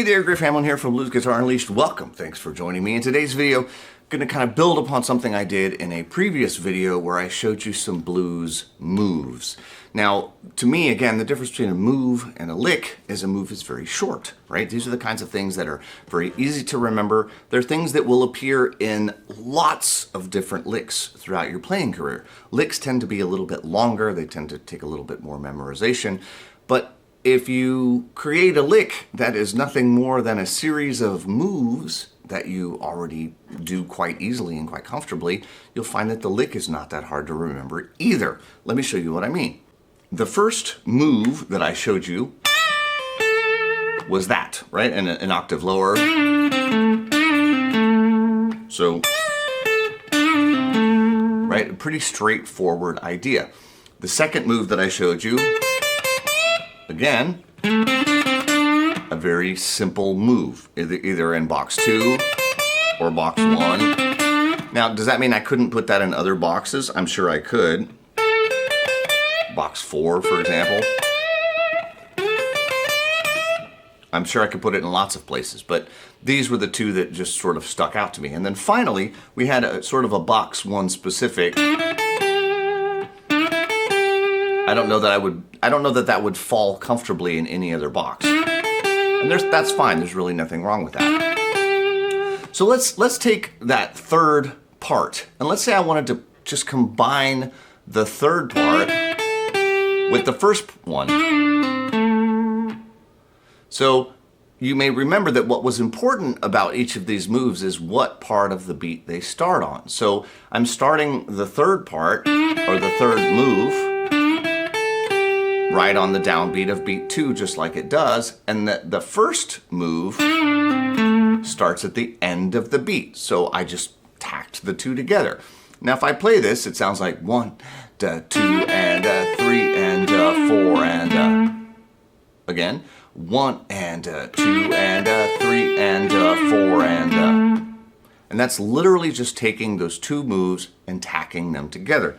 there, Griff Hamlin here from Blues Guitar Unleashed. Welcome. Thanks for joining me. In today's video, I'm going to kind of build upon something I did in a previous video where I showed you some blues moves. Now, to me, again, the difference between a move and a lick is a move is very short, right? These are the kinds of things that are very easy to remember. They're things that will appear in lots of different licks throughout your playing career. Licks tend to be a little bit longer. They tend to take a little bit more memorization. But if you create a lick that is nothing more than a series of moves that you already do quite easily and quite comfortably, you'll find that the lick is not that hard to remember either. Let me show you what I mean. The first move that I showed you was that, right? And an octave lower. So, right, a pretty straightforward idea. The second move that I showed you, again, a very simple move, either in box 2 or box 1. Now, does that mean I couldn't put that in other boxes? I'm sure I could. Box 4, for example. I'm sure I could put it in lots of places, but these were the two that just sort of stuck out to me. And then finally, we had a sort of a box 1 specific. I don't know that that would fall comfortably in any other box. And that's fine. There's really nothing wrong with that. So let's take that third part, and let's say I wanted to just combine the third part with the first one. So you may remember that what was important about each of these moves is what part of the beat they start on. So I'm starting the third part, or the third move, right on the downbeat of beat 2, just like it does, and the first move starts at the end of the beat. So I just tacked the two together. Now if I play this, it sounds like 1, 2, and 3, and 4, and again, 1, and 2, and 3, and 4, and that's literally just taking those two moves and tacking them together.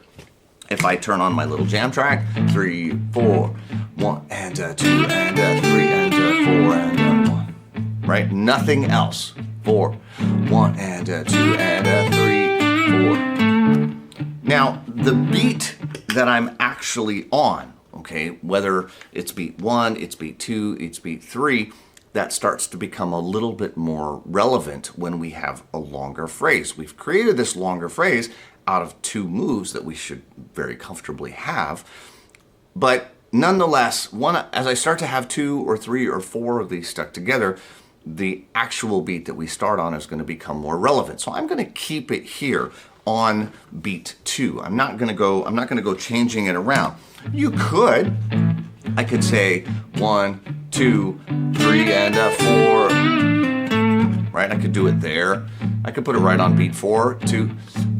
If I turn on my little jam track, 3, 4, 1, and 2, and 3, and 4, and 1, right? Nothing else. 4, 1, and 2, and 3, 4. Now, the beat that I'm actually on, okay, whether it's beat 1, it's beat 2, it's beat 3, that starts to become a little bit more relevant when we have a longer phrase. We've created this longer phrase out of two moves that we should very comfortably have. But nonetheless, as I start to have 2 or 3 or 4 of these stuck together, the actual beat that we start on is going to become more relevant. So I'm going to keep it here on beat 2. I'm not going to go changing it around. I could say 1, 2, 3, and 4. Right? I could do it there. I could put it right on beat 4, 2,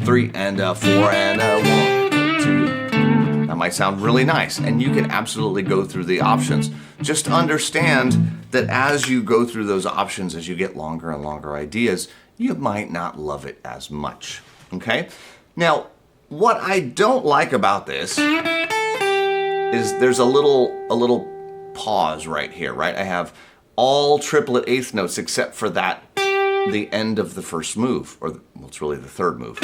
3, and 4, and 1, 2. That might sound really nice, and you can absolutely go through the options. Just understand that as you go through those options, as you get longer and longer ideas, you might not love it as much. Okay? Now, what I don't like about this is there's a little pause right here, right? I have all triplet eighth notes except for that, the end of the first move, or well, it's really the third move.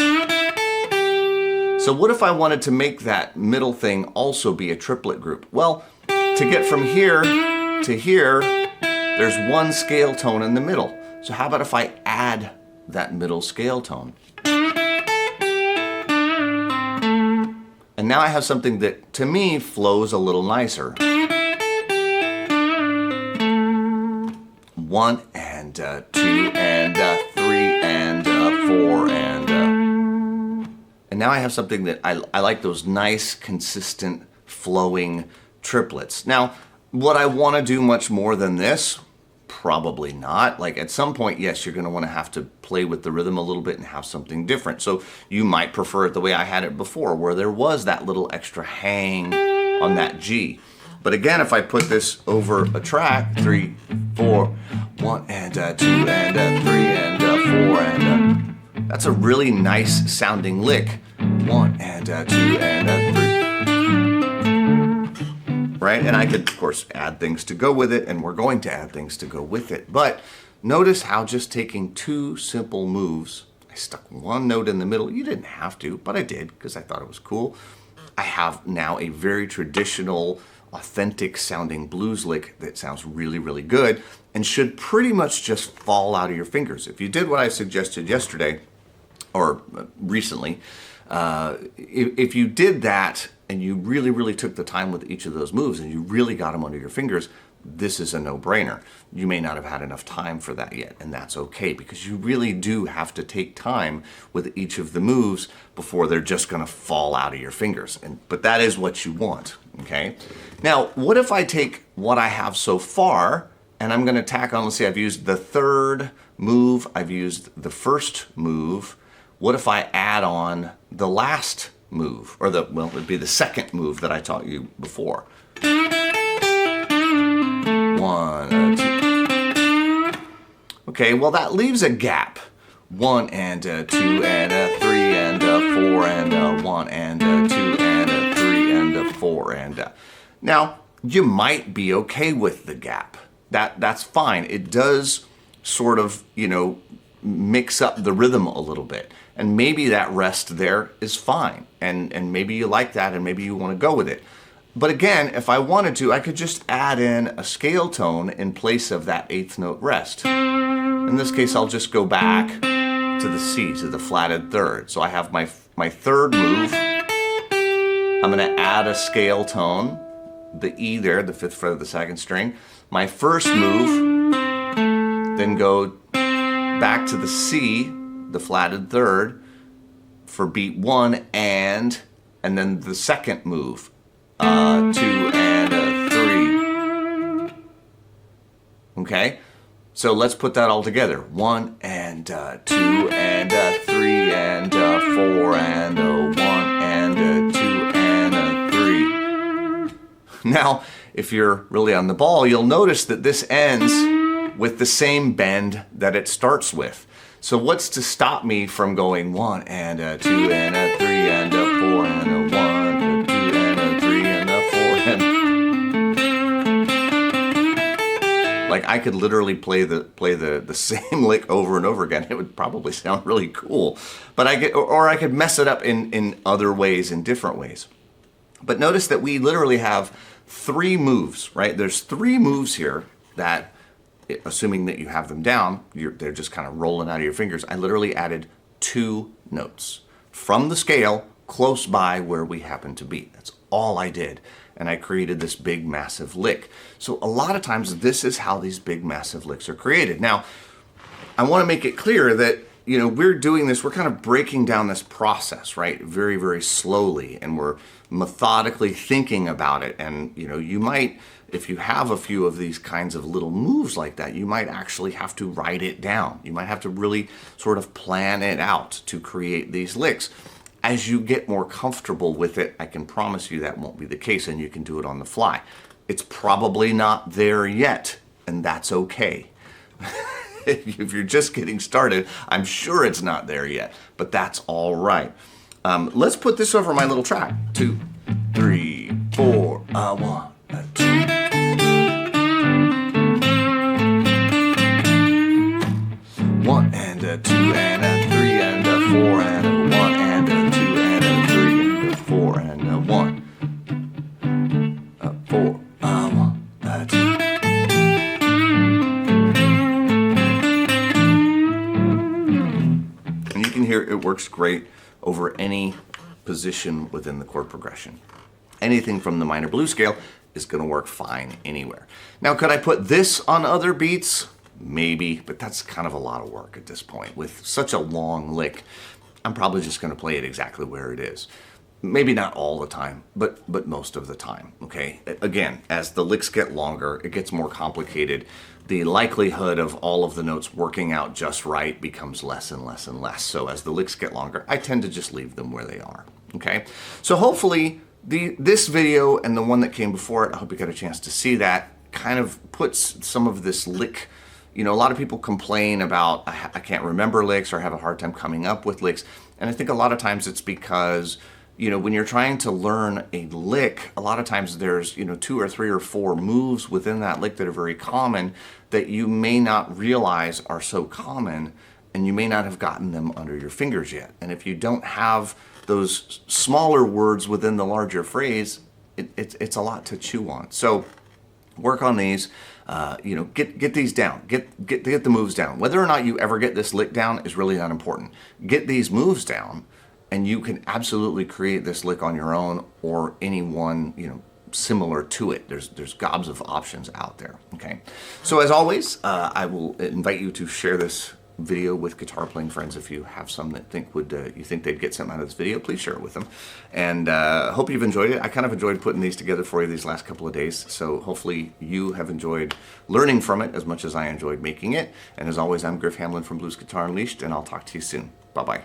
So what if I wanted to make that middle thing also be a triplet group? Well, to get from here to here, there's one scale tone in the middle. So how about if I add that middle scale tone? And now I have something that, to me, flows a little nicer. 1, and 2, and 3, and 4, and now I have something that I like, those nice, consistent, flowing triplets. Now, would I want to do much more than this? Probably not. Like at some point, yes, you're going to want to have to play with the rhythm a little bit and have something different. So you might prefer it the way I had it before, where there was that little extra hang on that G. But again, if I put this over a track, 3, 4, 1, and 2, and 3, and 4, and that's a really nice sounding lick. 1, and 2, and 3. right? And I could, of course, add things to go with it, and we're going to add things to go with it. But notice how just taking two simple moves, I stuck one note in the middle. You didn't have to, but I did because I thought it was cool. I have now a very traditional, authentic sounding blues lick that sounds really, really good and should pretty much just fall out of your fingers. If you did what I suggested yesterday or recently, if you did that and you really, really took the time with each of those moves and you really got them under your fingers, this is a no-brainer. You may not have had enough time for that yet, and that's okay, because you really do have to take time with each of the moves before they're just gonna fall out of your fingers. But that is what you want, okay? Now, what if I take what I have so far and I'm gonna tack on, let's say I've used the third move, I've used the first move. What if I add on the last move, or it'd be the second move that I taught you before. 1, 2. Okay, well that leaves a gap. 1 and 2 and 3 and 4 and 1 and 2 and 3 and 4 and. Now you might be okay with the gap. That's fine. It does sort of, mix up the rhythm a little bit, and maybe that rest there is fine, and maybe you like that, and maybe you want to go with it. But again, if I wanted to, I could just add in a scale tone in place of that 8th note rest. In this case, I'll just go back to the C, to the flatted third. So I have my third move. I'm going to add a scale tone, the E there, the 5th fret of the 2nd string. My first move, then go back to the C, the flatted third, for beat 1, and then the second move. 2 and 3. Okay, so let's put that all together. 1 and 2 and 3 and 4 and 1 and 2 and 3. Now, if you're really on the ball, you'll notice that this ends with the same bend that it starts with. So what's to stop me from going 1 and 2 and 3 and 4 and 1 and 2 and 3 and 4 and... Like, I could literally play the same lick over and over again. It would probably sound really cool. But I could mess it up in other ways, in different ways. But notice that we literally have 3 moves, right? There's 3 moves here that, assuming that you have them down, they're just kind of rolling out of your fingers. I literally added 2 notes from the scale close by where we happen to be. That's all I did. And I created this big, massive lick. So a lot of times this is how these big, massive licks are created. Now, I want to make it clear that, we're doing this, we're kind of breaking down this process, right? Very, very slowly, and we're methodically thinking about it. And, you might, if you have a few of these kinds of little moves like that, you might actually have to write it down. You might have to really sort of plan it out to create these licks. As you get more comfortable with it, I can promise you that won't be the case, and you can do it on the fly. It's probably not there yet, and that's okay. If you're just getting started, I'm sure it's not there yet, but that's all right. Let's put this over my little track. 2, 3, 4, 1, 2. One and 2 and 3 and 4 and 1 and 2 and 3 and 4 and 1. 4, 1, 2. And you can hear it works great over any position within the chord progression. Anything from the minor blues scale is going to work fine anywhere. Now, could I put this on other beats? Maybe, but that's kind of a lot of work at this point. With such a long lick, I'm probably just going to play it exactly where it is. Maybe not all the time, but most of the time, okay? Again, as the licks get longer, it gets more complicated. The likelihood of all of the notes working out just right becomes less and less and less. So as the licks get longer, I tend to just leave them where they are, okay? So hopefully this video and the one that came before it, I hope you got a chance to see that, kind of puts some of this lick. A lot of people complain about, I can't remember licks or have a hard time coming up with licks. And I think a lot of times it's because, when you're trying to learn a lick, a lot of times there's, 2 or 3 or 4 moves within that lick that are very common that you may not realize are so common, and you may not have gotten them under your fingers yet. And if you don't have those smaller words within the larger phrase, it's a lot to chew on. So work on these. Get these down. Get the moves down. Whether or not you ever get this lick down is really not important. Get these moves down, and you can absolutely create this lick on your own, or any one, similar to it. There's gobs of options out there. Okay. So as always, I will invite you to share this video with guitar playing friends. If you have some that you think they'd get something out of this video, please share it with them. And hope you've enjoyed it. I kind of enjoyed putting these together for you these last couple of days. So hopefully you have enjoyed learning from it as much as I enjoyed making it. And as always, I'm Griff Hamlin from Blues Guitar Unleashed, and I'll talk to you soon. Bye-bye.